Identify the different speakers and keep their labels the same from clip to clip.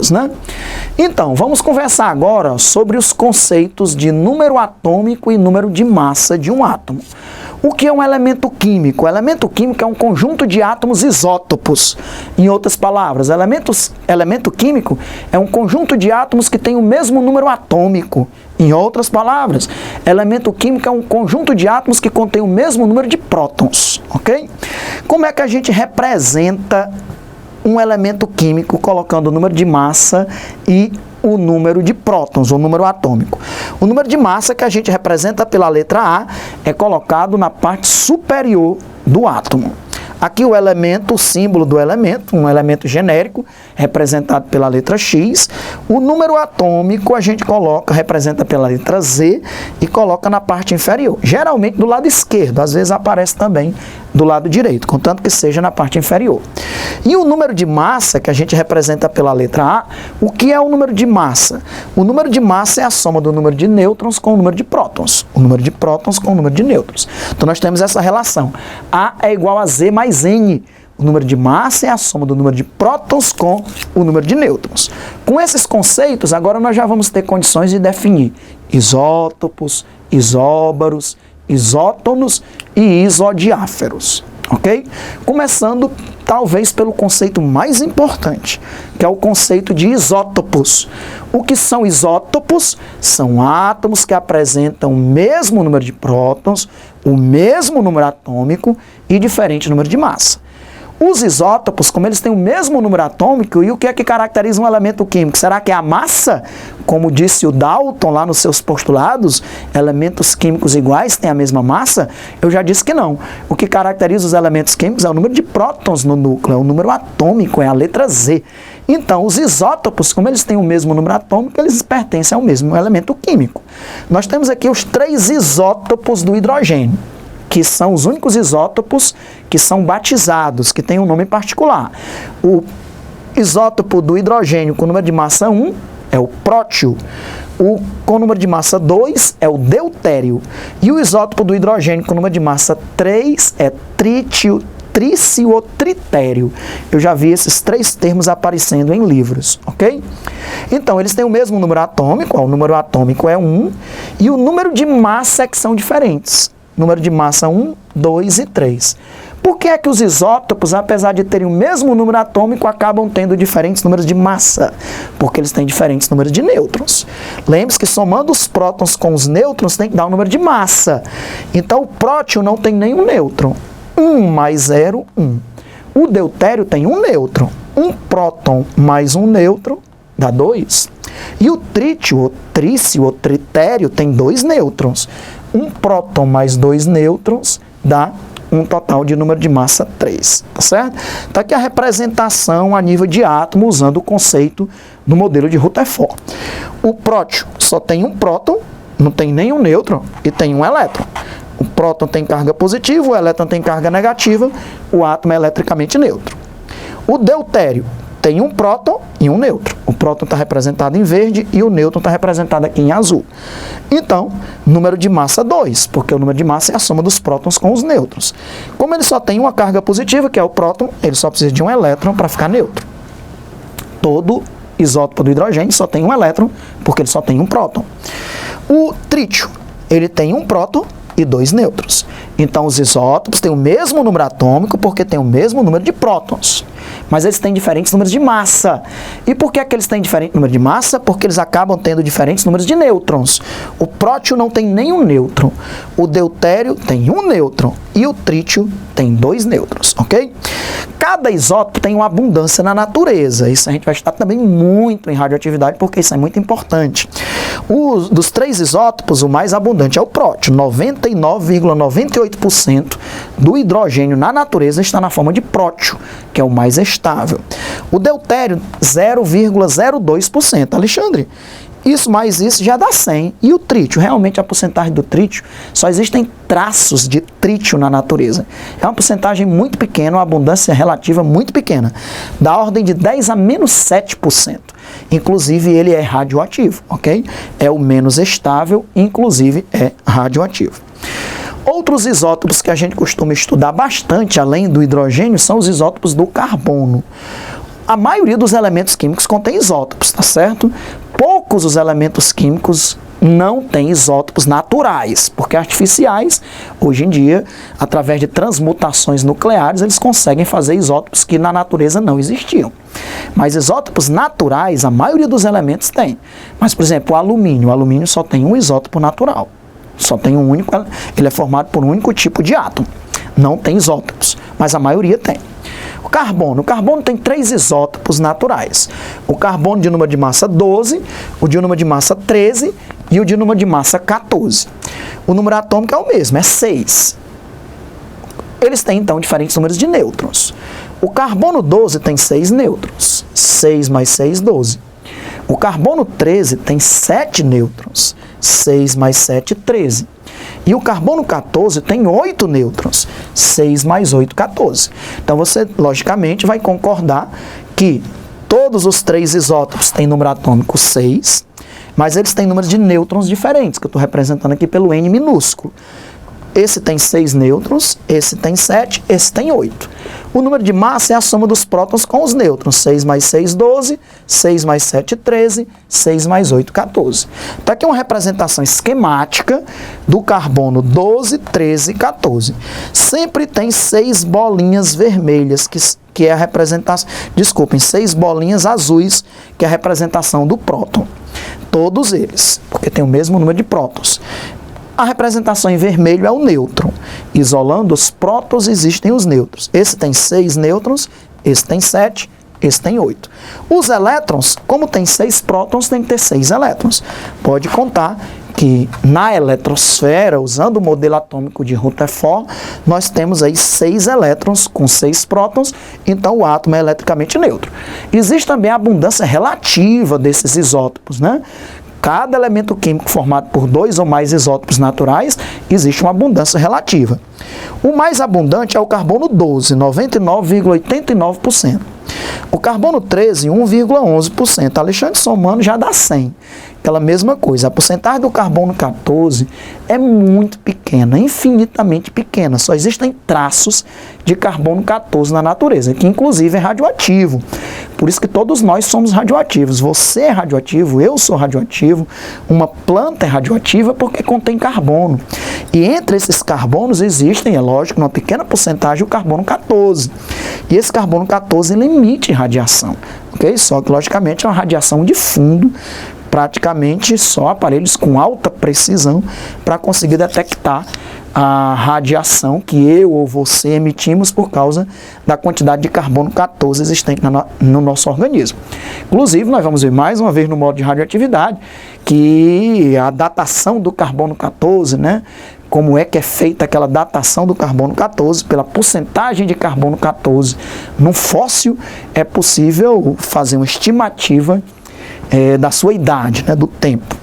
Speaker 1: moléculas, né? Então, vamos conversar agora sobre os conceitos de número atômico e número de massa de um átomo. O que é um elemento químico? O elemento químico é um conjunto de átomos isótopos. Em outras palavras, elemento químico é um conjunto de átomos que tem o mesmo número atômico. Em outras palavras, elemento químico é um conjunto de átomos que contém o mesmo número de prótons, ok? Como é que a gente representa um elemento químico colocando o número de massa e o número de prótons, o número atômico? O número de massa, que a gente representa pela letra A, é colocado na parte superior do átomo. Aqui o elemento, o símbolo do elemento, um elemento genérico, representado pela letra X. O número atômico a gente representa pela letra Z e coloca na parte inferior. Geralmente do lado esquerdo, às vezes aparece também do lado direito, contanto que seja na parte inferior. E o número de massa, que a gente representa pela letra A, o que é o número de massa? O número de massa é a soma do número de nêutrons com o número de prótons. O número de prótons com o número de nêutrons. Então nós temos essa relação. A é igual a Z mais N. O número de massa é a soma do número de prótons com o número de nêutrons. Com esses conceitos, agora nós já vamos ter condições de definir isótopos, isóbaros, isótonos e isodiáferos, ok? Começando, talvez, pelo conceito mais importante, que é o conceito de isótopos. O que são isótopos? São átomos que apresentam o mesmo número de prótons, o mesmo número atômico e diferente número de massa. Os isótopos, como eles têm o mesmo número atômico, e o que é que caracteriza um elemento químico? Será que é a massa? Como disse o Dalton lá nos seus postulados, elementos químicos iguais têm a mesma massa? Eu já disse que não. O que caracteriza os elementos químicos é o número de prótons no núcleo, é o número atômico, é a letra Z. Então, os isótopos, como eles têm o mesmo número atômico, eles pertencem ao mesmo elemento químico. Nós temos aqui os 3 isótopos do hidrogênio, que são os únicos isótopos que são batizados, que têm um nome particular. O isótopo do hidrogênio com número de massa 1 é o prótio. O com número de massa 2 é o deutério. E o isótopo do hidrogênio com número de massa 3 é trítio, trício ou tritério. Eu já vi esses 3 termos aparecendo em livros, ok? Então, eles têm o mesmo número atômico, o número atômico é 1, e o número de massa é que são diferentes. Número de massa 1, 2 e 3. Por que é que os isótopos, apesar de terem o mesmo número atômico, acabam tendo diferentes números de massa? Porque eles têm diferentes números de nêutrons. Lembre-se que somando os prótons com os nêutrons tem que dar um número de massa. Então o prótio não tem nenhum nêutron. 1 mais 0, 1. O deutério tem um nêutron. Um próton mais um nêutron dá 2. E o trítio, ou trício, ou tritério, tem 2 nêutrons. Um próton mais 2 nêutrons dá um total de número de massa 3, tá certo? Está aqui a representação a nível de átomo, usando o conceito do modelo de Rutherford. O prótio só tem um próton, não tem nenhum nêutron e tem um elétron. O próton tem carga positiva, o elétron tem carga negativa, o átomo é eletricamente neutro. O deutério tem um próton e um nêutron. O próton está representado em verde e o nêutron está representado aqui em azul. Então, número de massa 2, porque o número de massa é a soma dos prótons com os nêutrons. Como ele só tem uma carga positiva, que é o próton, ele só precisa de um elétron para ficar neutro. Todo isótopo do hidrogênio só tem um elétron, porque ele só tem um próton. O trítio, ele tem um próton e 2 nêutrons. Então, os isótopos têm o mesmo número atômico, porque tem o mesmo número de prótons. Mas eles têm diferentes números de massa. E por que é que eles têm diferente número de massa? Porque eles acabam tendo diferentes números de nêutrons. O prótio não tem nenhum nêutron. O deutério tem um nêutron. E o trítio tem 2 nêutrons, ok? Cada isótopo tem uma abundância na natureza. Isso a gente vai estudar também muito em radioatividade, porque isso é muito importante. Dos 3 isótopos, o mais abundante é o prótio. 99,98% do hidrogênio na natureza está na forma de prótio, que é o mais estável. O deutério, 0,02%. Alexandre, isso mais isso já dá 100. E o trítio? Realmente a porcentagem do trítio, só existem traços de trítio na natureza. É uma porcentagem muito pequena, uma abundância relativa muito pequena. Da ordem de 10 a menos 7%. Inclusive ele é radioativo, ok? É o menos estável, inclusive é radioativo. Outros isótopos que a gente costuma estudar bastante, além do hidrogênio, são os isótopos do carbono. A maioria dos elementos químicos contém isótopos, tá certo? Poucos os elementos químicos não têm isótopos naturais, porque artificiais, hoje em dia, através de transmutações nucleares, eles conseguem fazer isótopos que na natureza não existiam. Mas isótopos naturais, a maioria dos elementos tem. Mas, por exemplo, o alumínio só tem um isótopo natural. Só tem um único, ele é formado por um único tipo de átomo. Não tem isótopos, mas a maioria tem. O carbono tem 3 isótopos naturais. O carbono de número de massa 12, o de número de massa 13 e o de número de massa 14. O número atômico é o mesmo, é 6. Eles têm, então, diferentes números de nêutrons. O carbono 12 tem 6 nêutrons. 6 mais 6, 12. O carbono 13 tem 7 nêutrons. 6 mais 7, 13. E o carbono 14 tem 8 nêutrons. 6 mais 8, 14. Então você, logicamente, vai concordar que todos os 3 isótopos têm número atômico 6, mas eles têm números de nêutrons diferentes, que eu estou representando aqui pelo N minúsculo. Esse tem 6 nêutrons, esse tem 7, esse tem 8. O número de massa é a soma dos prótons com os nêutrons. 6 mais 6, 12, 6 mais 7, 13, 6 mais 8, 14. Então aqui é uma representação esquemática do carbono 12, 13 e 14. Sempre tem 6 bolinhas vermelhas, que é a representação, 6 bolinhas azuis, que é a representação do próton. Todos eles, porque tem o mesmo número de prótons. A representação em vermelho é o nêutron. Isolando os prótons, existem os nêutrons. Esse tem 6 nêutrons, esse tem 7, esse tem 8. Os elétrons, como tem 6 prótons, tem que ter 6 elétrons. Pode contar que na eletrosfera, usando o modelo atômico de Rutherford, nós temos aí 6 elétrons com 6 prótons, então o átomo é eletricamente neutro. Existe também a abundância relativa desses isótopos, né? Cada elemento químico formado por 2 ou mais isótopos naturais, existe uma abundância relativa. O mais abundante é o carbono 12, 99,89%. O carbono 13, 1,11%. Alexandre somando já dá 100. Aquela mesma coisa. A porcentagem do carbono 14 é muito pequena, infinitamente pequena. Só existem traços de carbono 14 na natureza, que inclusive é radioativo. Por isso que todos nós somos radioativos. Você é radioativo, eu sou radioativo, uma planta é radioativa porque contém carbono. E entre esses carbonos existem, é lógico, uma pequena porcentagem o carbono 14. E esse carbono 14 ele emite radiação, ok? Só que logicamente é uma radiação de fundo, praticamente só aparelhos com alta precisão para conseguir detectar a radiação que eu ou você emitimos por causa da quantidade de carbono 14 existente no nosso organismo. Inclusive, nós vamos ver mais uma vez no modo de radioatividade que a datação do carbono 14, né? Como é que é feita aquela datação do carbono 14, pela porcentagem de carbono 14 num fóssil, é possível fazer uma estimativa da sua idade, né, do tempo.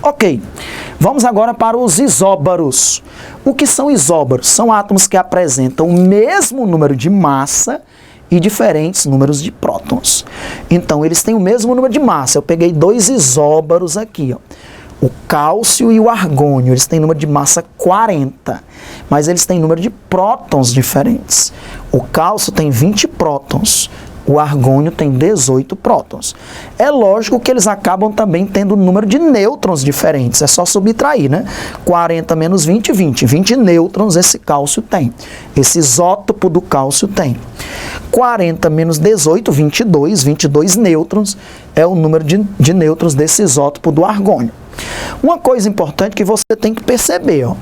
Speaker 1: Ok, vamos agora para os isóbaros. O que são isóbaros? São átomos que apresentam o mesmo número de massa e diferentes números de prótons. Então, eles têm o mesmo número de massa. Eu peguei 2 isóbaros aqui, ó. O cálcio e o argônio, eles têm número de massa 40, mas eles têm número de prótons diferentes. O cálcio tem 20 prótons. O argônio tem 18 prótons. É lógico que eles acabam também tendo um número de nêutrons diferentes. É só subtrair, né? 40 menos 20, 20. 20 nêutrons esse cálcio tem. Esse isótopo do cálcio tem. 40 menos 18, 22. 22 nêutrons é o número de nêutrons desse isótopo do argônio. Uma coisa importante que você tem que perceber, ó.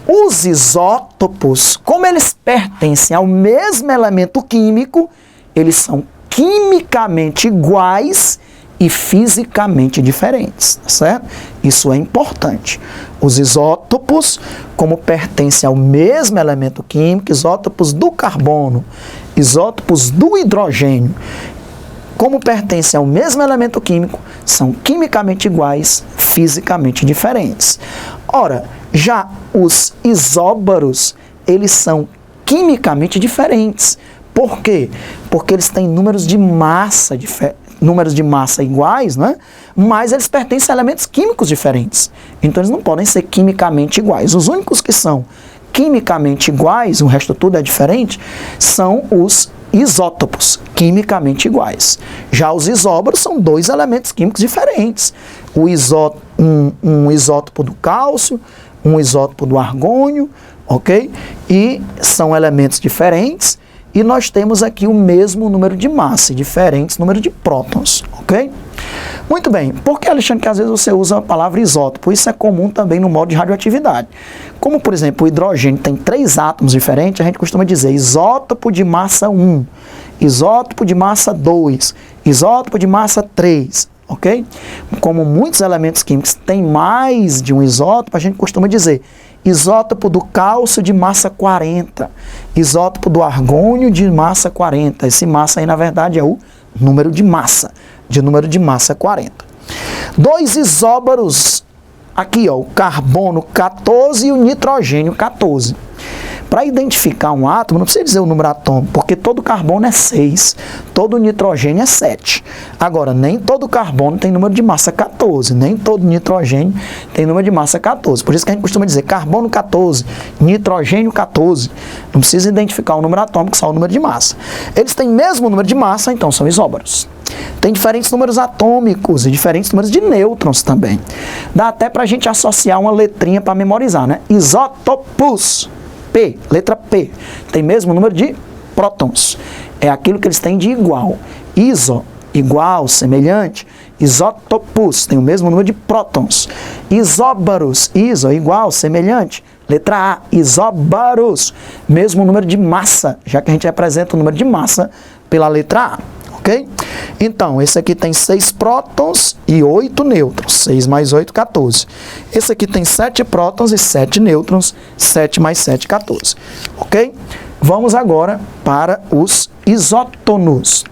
Speaker 1: Os isótopos, como eles pertencem ao mesmo elemento químico, eles são quimicamente iguais e fisicamente diferentes, tá certo? Isso é importante. Os isótopos, como pertencem ao mesmo elemento químico, isótopos do carbono, isótopos do hidrogênio, como pertencem ao mesmo elemento químico, são quimicamente iguais, fisicamente diferentes. Ora, já os isóbaros, eles são quimicamente diferentes. Por quê? Porque eles têm números de massa iguais, né? Mas eles pertencem a elementos químicos diferentes. Então eles não podem ser quimicamente iguais. Os únicos que são quimicamente iguais, o resto tudo é diferente, são os isótopos quimicamente iguais. Já os isóbaros são dois elementos químicos diferentes. Um isótopo do cálcio, um isótopo do argônio, ok? E são elementos diferentes. E nós temos aqui o mesmo número de massa e diferentes número de prótons, ok? Muito bem. Por que, Alexandre, que às vezes você usa a palavra isótopo? Isso é comum também no modo de radioatividade. Como, por exemplo, o hidrogênio tem 3 átomos diferentes, a gente costuma dizer isótopo de massa 1, isótopo de massa 2, isótopo de massa 3, ok? Como muitos elementos químicos têm mais de um isótopo, a gente costuma dizer isótopo do cálcio de massa 40, isótopo do argônio de massa 40. Esse massa aí, na verdade, é o número de massa 40. 2 isóbaros, aqui ó, o carbono 14 e o nitrogênio 14. Para identificar um átomo, não precisa dizer o número atômico, porque todo carbono é 6, todo nitrogênio é 7. Agora, nem todo carbono tem número de massa 14, nem todo nitrogênio tem número de massa 14. Por isso que a gente costuma dizer carbono 14, nitrogênio 14. Não precisa identificar o número atômico, só o número de massa. Eles têm mesmo número de massa, então são isóbaros. Tem diferentes números atômicos e diferentes números de nêutrons também. Dá até para a gente associar uma letrinha para memorizar, né? Isótopos. P, letra P, tem mesmo número de prótons. É aquilo que eles têm de igual. Iso, igual, semelhante. Isótopos, tem o mesmo número de prótons. Isóbaros, iso, igual, semelhante. Letra A, isóbaros, mesmo número de massa, já que a gente representa o número de massa pela letra A. Ok? Então, esse aqui tem 6 prótons e 8 nêutrons. 6 mais 8, 14. Esse aqui tem 7 prótons e 7 nêutrons. 7 mais 7, 14. Ok? Vamos agora para os isótonos.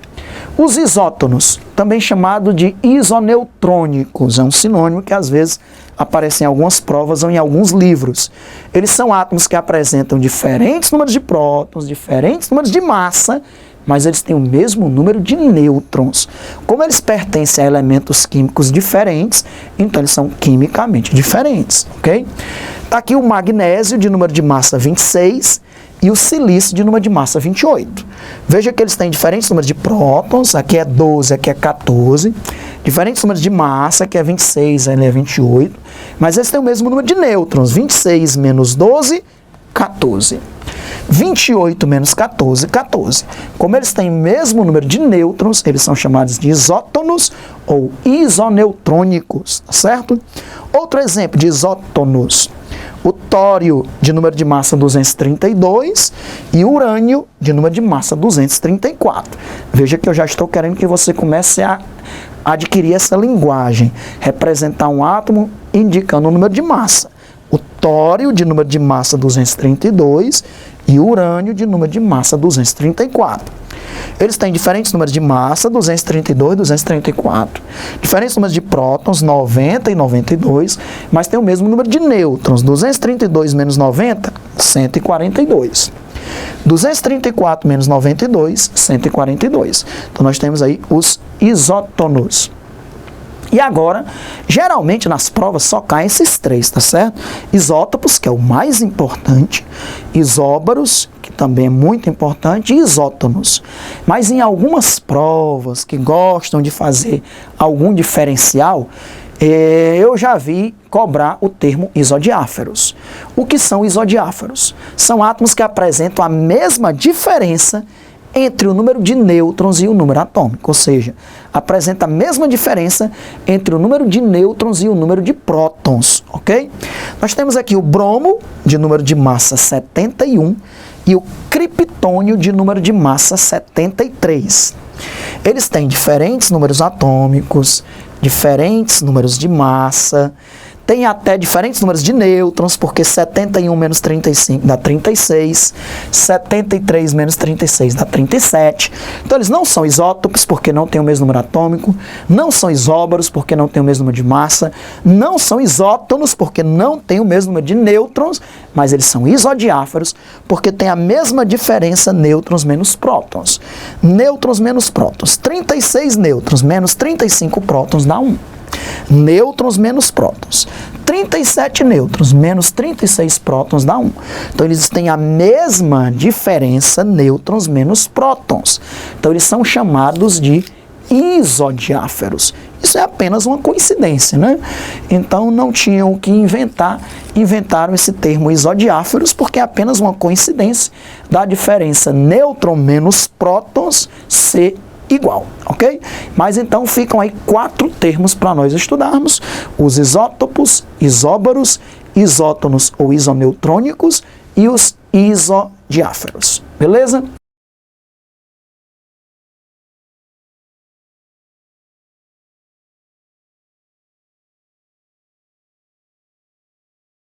Speaker 1: Os isótonos, também chamado de isoneutrônicos, é um sinônimo que às vezes aparece em algumas provas ou em alguns livros. Eles são átomos que apresentam diferentes números de prótons, diferentes números de massa, mas eles têm o mesmo número de nêutrons. Como eles pertencem a elementos químicos diferentes, então eles são quimicamente diferentes, ok? Tá aqui o magnésio de número de massa 26 e o silício de número de massa 28. Veja que eles têm diferentes números de prótons, aqui é 12, aqui é 14, diferentes números de massa, aqui é 26, ali é 28, mas eles têm o mesmo número de nêutrons, 26 menos 12, 14. 28 menos 14, 14. Como eles têm o mesmo número de nêutrons, eles são chamados de isótonos ou isoneutrônicos, tá certo? Outro exemplo de isótonos, o tório de número de massa 232 e o urânio de número de massa 234. Veja que eu já estou querendo que você comece a adquirir essa linguagem, representar um átomo indicando o número de massa. O tório de número de massa 232 e o urânio de número de massa 234. Eles têm diferentes números de massa, 232 e 234. Diferentes números de prótons, 90 e 92, mas tem o mesmo número de nêutrons, 232 menos 90, 142. 234 menos 92, 142. Então nós temos aí os isótonos. E agora, geralmente nas provas só caem esses 3, tá certo? Isótopos, que é o mais importante, isóbaros, que também é muito importante, e isótonos. Mas em algumas provas que gostam de fazer algum diferencial, eu já vi cobrar o termo isodiáferos. O que são isodiáferos? São átomos que apresentam a mesma diferença entre o número de nêutrons e o número atômico, ou seja, apresenta a mesma diferença entre o número de nêutrons e o número de prótons, ok? Nós temos aqui o bromo, de número de massa 71, e o criptônio, de número de massa 73. Eles têm diferentes números atômicos, diferentes números de massa, tem até diferentes números de nêutrons, porque 71 menos 35 dá 36, 73 menos 36 dá 37. Então eles não são isótopos, porque não tem o mesmo número atômico, não são isóbaros, porque não tem o mesmo número de massa, não são isótonos, porque não tem o mesmo número de nêutrons, mas eles são isodiáferos, porque tem a mesma diferença nêutrons menos prótons. Nêutrons menos prótons. 36 nêutrons menos 35 prótons dá 1. Nêutrons menos prótons. 37 nêutrons, menos 36 prótons dá 1. Então, eles têm a mesma diferença, nêutrons menos prótons. Então, eles são chamados de isodiáferos. Isso é apenas uma coincidência, né? Então, não tinham o que inventar, inventaram esse termo isodiáferos, porque é apenas uma coincidência da diferença nêutron menos prótons ser igual, ok? Mas então ficam aí 4 termos para nós estudarmos: os isótopos, isóbaros, isótonos ou isoneutrônicos e os isodiáferos, beleza?